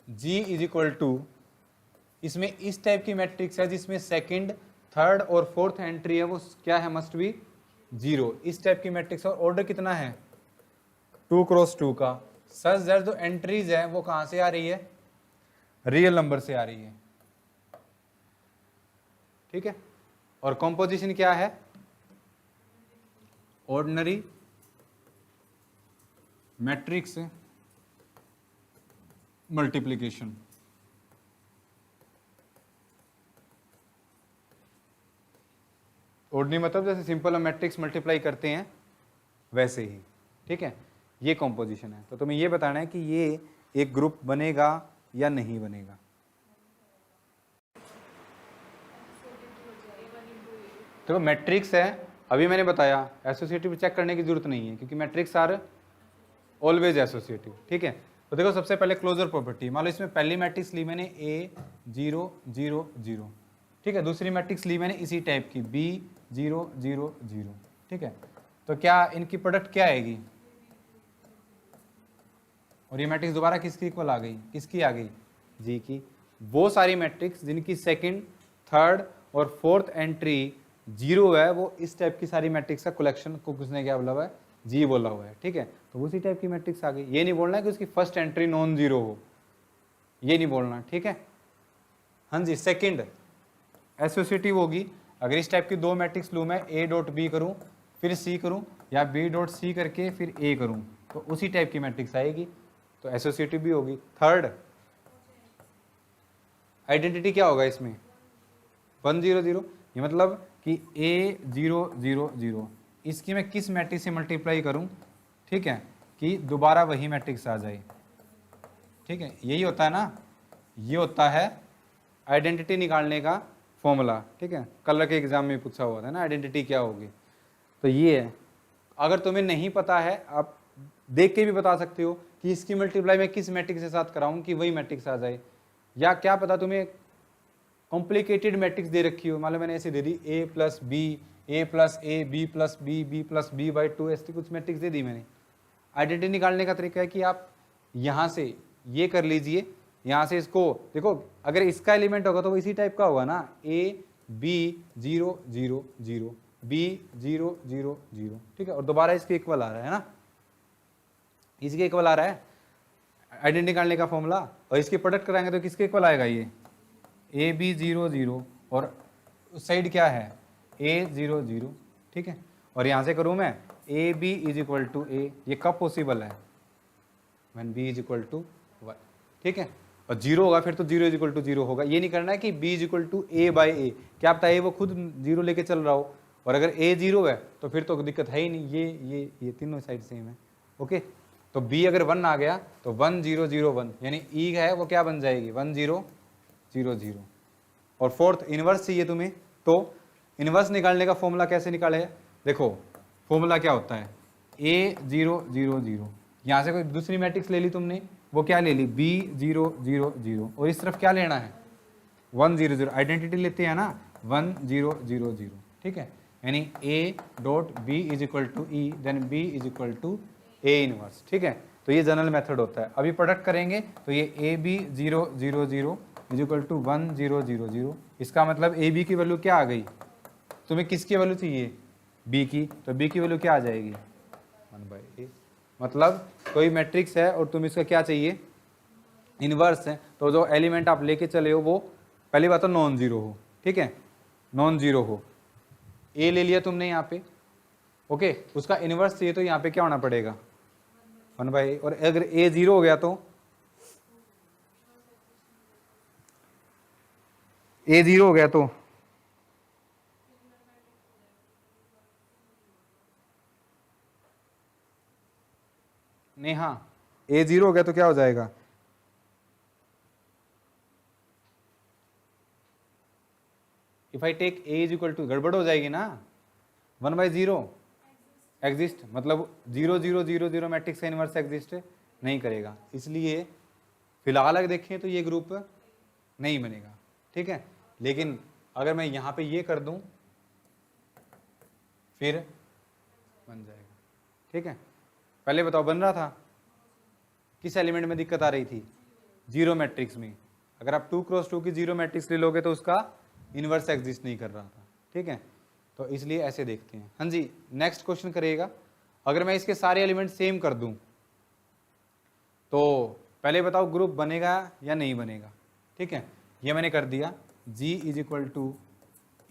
G is equal to, इसमें इस type की मैट्रिक्स है जिसमें सेकंड, थर्ड और फोर्थ एंट्री है वो क्या है, मस्ट बी 0। इस टाइप की मैट्रिक्स और ऑर्डर कितना है 2 क्रॉस 2 का। सच दैट जो एंट्रीज है वो कहां से आ रही है, रियल नंबर से आ रही है, ठीक है। और कॉम्पोजिशन क्या है, ऑर्डिनरी मैट्रिक्स मल्टीप्लिकेशन। ऑर्डिनरी मतलब जैसे सिंपल हम मैट्रिक्स मल्टीप्लाई करते हैं वैसे ही, ठीक है। ये कॉम्पोजिशन है। तो तुम्हें ये बताना है कि ये एक ग्रुप बनेगा या नहीं बनेगा। तो मैट्रिक्स है, अभी मैंने बताया एसोसिएटिव चेक करने की जरूरत नहीं है क्योंकि मैट्रिक्स आर ऑलवेज एसोसिएटिव, ठीक है। तो देखो सबसे पहले क्लोजर प्रॉपर्टी, मान लो इसमें पहली मैट्रिक्स ली मैंने A0 0 0, ठीक है। दूसरी मैट्रिक्स ली मैंने इसी टाइप की B0 0 0, ठीक है। तो क्या इनकी प्रोडक्ट क्या आएगी, और ये मैट्रिक्स दोबारा किसकी इक्वल आ गई, किसकी आ गई, जी की। वो सारी मैट्रिक्स जिनकी सेकंड, थर्ड और फोर्थ एंट्री 0 है वो इस टाइप की सारी मैट्रिक्स का कलेक्शन को किसने क्या बोला हुआ है, जी बोला हुआ है, ठीक है। तो उसी टाइप की मैट्रिक्स आ गई। ये नहीं बोलना है कि उसकी फर्स्ट एंट्री नॉन जीरो हो, ये नहीं बोलना, ठीक है। हाँ जी, सेकंड एसोसिएटिव होगी। अगर इस टाइप की दो मैट्रिक्स लूँ मैं, A डॉट बी करूँ फिर C करूँ, या B डॉट C करके फिर A करूँ, तो उसी टाइप की मैट्रिक्स आएगी, तो एसोसिएटिव भी होगी। थर्ड आइडेंटिटी क्या होगा इसमें 1 0 0, ये मतलब कि A0 0 0 इसकी मैं किस मैट्रिक्स से मल्टीप्लाई करूं, ठीक है, कि दोबारा वही मैट्रिक्स आ जाए, ठीक है। यही होता है ना, ये होता है आइडेंटिटी निकालने का फॉर्मूला, ठीक है। कल के एग्जाम में पूछा हुआ था ना आइडेंटिटी क्या होगी। तो ये है, अगर तुम्हें नहीं पता है आप देख के भी बता सकते हो कि इसकी मल्टीप्लाई मैं किस मैट्रिक्स के साथ कराऊं कि वही मैट्रिक्स आ जाए, या क्या पता तुम्हें कॉम्प्लिकेटेड मैट्रिक्स दे रखी हो, मान लो मैंने ऐसे दे दी A plus B, A plus A, B plus B, B plus B by 2, ऐसी कुछ मैट्रिक्स दे दी मैंने। आइडेंटिटी निकालने का तरीका है कि आप यहाँ से ये कर लीजिए, यहाँ से इसको देखो, अगर इसका एलिमेंट होगा तो वो इसी टाइप का होगा ना, A B 0 0 0 B 0 0 0, ठीक है। और दोबारा इसके इक्वल आ रहा है ना, इसके इक्वल आ रहा है आइडेंटिटी निकालने का फॉर्मूला, और इसके प्रोडक्ट कराएंगे तो किसके इक्वल आएगा, ये AB 0 0 और उस साइड क्या है A 0 0, ठीक है। और यहाँ से करूँ मैं AB is equal to A, ये कब पॉसिबल है, when B is equal to 1, ठीक है। और 0 होगा फिर तो 0 इज इक्वल टू 0 होगा। ये नहीं करना है कि B is equal to A by A, क्या पता है वो खुद 0 लेके चल रहा हो, और अगर A 0 है तो फिर तो दिक्कत है ही नहीं, ये तीनों साइड सेम है, ओके। तो B अगर 1 आ गया तो 1 0 0 1, यानी E है वो क्या बन जाएगी 1 0 0 0। और फोर्थ इनवर्स चाहिए तुम्हें, तो इनवर्स निकालने का फॉर्मूला कैसे निकाले, देखो फॉर्मूला क्या होता है A 0 0 0, यहाँ से कोई दूसरी मैट्रिक्स ले ली तुमने, वो क्या ले ली B 0 0 0, और इस तरफ क्या लेना है 1 0 0, आइडेंटिटी लेते हैं ना 1 0 0 0, ठीक है। यानी A dot B is equal to E, then B is equal to A inverse, ठीक है। तो ये जनरल मेथड होता है। अभी प्रोडक्ट करेंगे तो ये AB 0 0 0 इज इक्वल टू 1 0 0 0, इसका मतलब AB की वैल्यू क्या आ गई, तुम्हें किसकी वैल्यू चाहिए B की, तो B की वैल्यू क्या आ जाएगी 1/A। मतलब कोई मैट्रिक्स है और तुम इसका क्या चाहिए इनवर्स है, तो जो एलिमेंट आप लेके चले हो वो पहली बात तो नॉन जीरो हो, ठीक है, नॉन जीरो हो। A ले लिया तुमने यहाँ पे, ओके, उसका इनवर्स चाहिए तो यहाँ पे क्या होना पड़ेगा 1/A, और अगर A 0 हो गया तो A 0 हो गया तो नहीं, हाँ A 0 हो गया तो क्या हो जाएगा, if I take A is equal to, गड़बड़ हो जाएगी ना 1/0 एग्जिस्ट, मतलब 0 0 0 0 मैट्रिक्स का इनवर्स एग्जिस्ट नहीं करेगा, इसलिए फिलहाल अगर देखें तो ये ग्रुप नहीं बनेगा, ठीक है। लेकिन अगर मैं यहाँ पे ये कर दूं फिर बन जाएगा, ठीक है। पहले बताओ बन रहा था, किस एलिमेंट में दिक्कत आ रही थी, जीरो मैट्रिक्स में। अगर आप 2 क्रॉस 2 की जीरो मैट्रिक्स ले लोगे तो उसका इन्वर्स एग्जिस्ट नहीं कर रहा था, ठीक है। तो इसलिए ऐसे देखते हैं। हाँ जी, नेक्स्ट क्वेश्चन करिएगा। अगर मैं इसके सारे एलिमेंट सेम कर दूं तो पहले बताओ ग्रुप बनेगा या नहीं बनेगा, ठीक है। ये मैंने कर दिया, G is equal to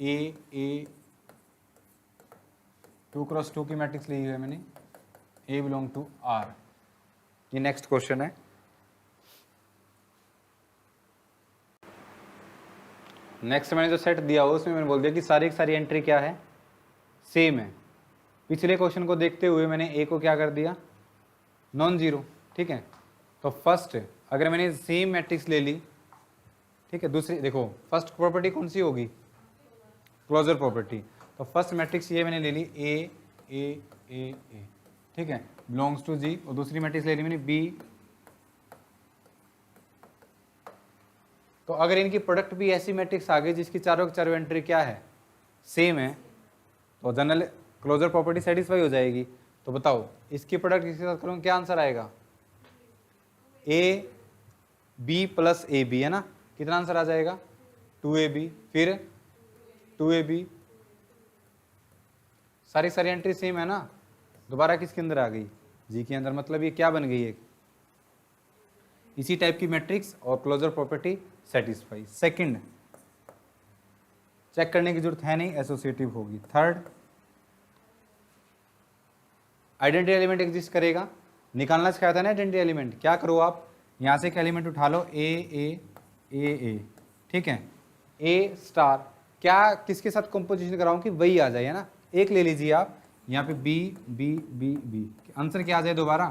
A 2 cross 2 की मैट्रिक्स ली है मैंने, A बिलोंग टू R। ये नेक्स्ट क्वेश्चन है। नेक्स्ट मैंने जो सेट दिया हो उसमें मैंने बोल दिया कि सारी की सारी एंट्री क्या है, सेम है। पिछले क्वेश्चन को देखते हुए मैंने ए को क्या कर दिया, नॉन जीरो, ठीक है। तो फर्स्ट अगर मैंने सेम मैट्रिक्स ले ली, ठीक है, दूसरी देखो फर्स्ट प्रॉपर्टी कौन सी होगी, क्लोजर प्रॉपर्टी। तो फर्स्ट मैट्रिक्स ये मैंने ले ली ए, ठीक है, बिलोंग्स टू जी। और दूसरी मैट्रिक्स ले ली मैंने बी। तो अगर इनकी प्रोडक्ट भी ऐसी मैट्रिक्स आ गई जिसकी चारों की चारों एंट्री क्या है, सेम है, तो जनरल क्लोजर प्रॉपर्टी सेटिस्फाई हो जाएगी। तो बताओ इसकी प्रोडक्ट किसके साथ करूँ, क्या आंसर आएगा, A B plus A B, है ना। कितना आंसर आ जाएगा, 2ab, फिर 2ab, सारी सारी एंट्री सेम है ना। दोबारा किसके अंदर आ गई, जी के अंदर। मतलब ये क्या बन गई है, इसी टाइप की मैट्रिक्स और closure property satisfy. Second check करने की जरूरत है नहीं, एसोसिएटिव होगी। थर्ड आइडेंटिटी एलिमेंट एग्जिस्ट करेगा, निकालना सिखाया था ना आइडेंटिटी एलिमेंट। क्या करो आप, यहां से एक एलिमेंट उठा लो ए, ठीक है, ए स्टार, क्या किसके साथ कंपोजिशन कराऊं कि वही आ जाए, है ना। एक ले लीजिए आप, यहाँ पे बी, आंसर क्या आ जाए दोबारा,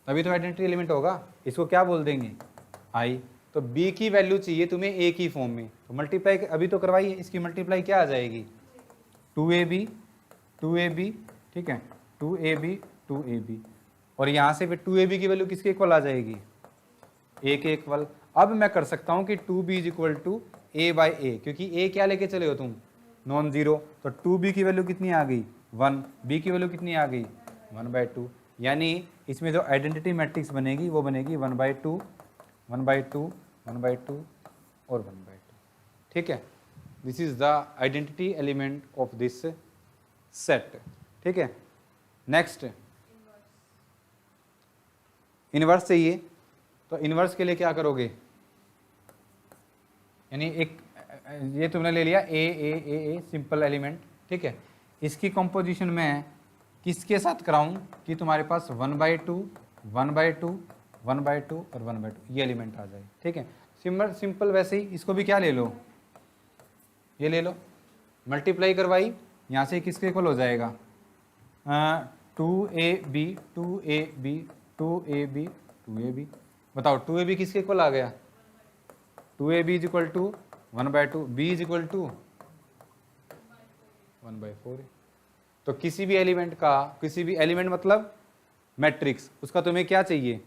तभी तो आइडेंटिटी एलिमेंट होगा। इसको क्या बोल देंगे, आई। तो बी की वैल्यू चाहिए तुम्हें ए की फॉर्म में, तो मल्टीप्लाई अभी तो करवाइए, इसकी मल्टीप्लाई क्या आ जाएगी, 2ab, ठीक है, 2ab, और यहाँ से फिर 2ab की वैल्यू किसके इक्वल आ जाएगी, ए के इक्वल। अब मैं कर सकता हूँ कि 2b is equal to a by A, क्योंकि a क्या लेके चले हो तुम, नॉन जीरो। तो 2b की वैल्यू कितनी आ गई, 1, b की वैल्यू कितनी आ गई, 1/2। यानी इसमें जो आइडेंटिटी मैट्रिक्स बनेगी वो बनेगी 1/2, 1/2, 1/2 और 1/2, ठीक है। This is the identity element of this set, ठीक है। नेक्स्ट इनवर्स चाहिए, तो इनवर्स के लिए क्या करोगे, यानी एक ये तुमने ले लिया ए सिंपल एलिमेंट, ठीक है। इसकी कंपोजिशन में किसके साथ कराऊं कि तुम्हारे पास 1/2, 1/2, 1/2 और 1/2 ये एलिमेंट आ जाए, ठीक है। सिंपल वैसे ही इसको भी क्या ले लो, ये ले लो, मल्टीप्लाई करवाई, यहाँ से किसके इक्वल हो जाएगा, 2ab, 2ab, 2ab, 2ab। बताओ 2ab किसके इक्वल आ गया, 2ab is equal to 1/2, b is equal to 1/4। तो किसी भी एलिमेंट का, किसी भी एलिमेंट मतलब मैट्रिक्स, उसका तुम्हें क्या चाहिए,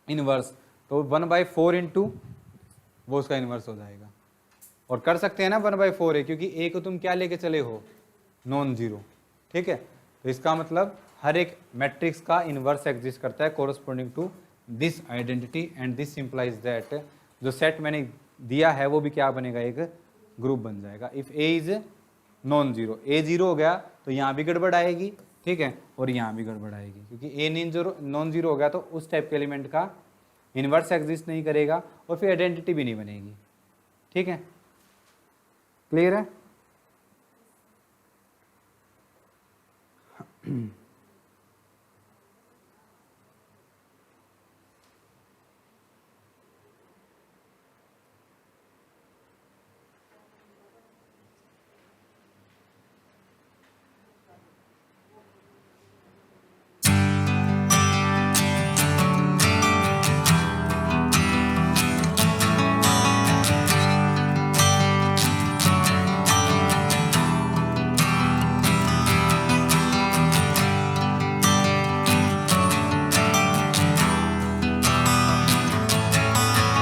इनवर्स। तो 1/4 इंटू वो उसका इनवर्स हो जाएगा। और कर सकते हैं ना 1/4 है, क्योंकि a को तुम क्या लेके चले हो, नॉन जीरो, ठीक है। तो इसका मतलब हर एक मैट्रिक्स का इनवर्स एग्जिस्ट करता है corresponding to this identity, and this simplifies that जो सेट मैंने दिया है वो भी क्या बनेगा, एक ग्रुप बन जाएगा। If a is non zero, a zero हो गया तो यहाँ भी गड़बड़ आएगी, ठीक है, और यहाँ भी गड़बड़ आएगी, क्योंकि a नॉन जीरो हो गया तो उस टाइप के एलिमेंट का इनवर्स एग्जिस्ट नहीं करेगा और फिर आइडेंटिटी भी नहीं बनेगी, ठीक है। क्लियर है।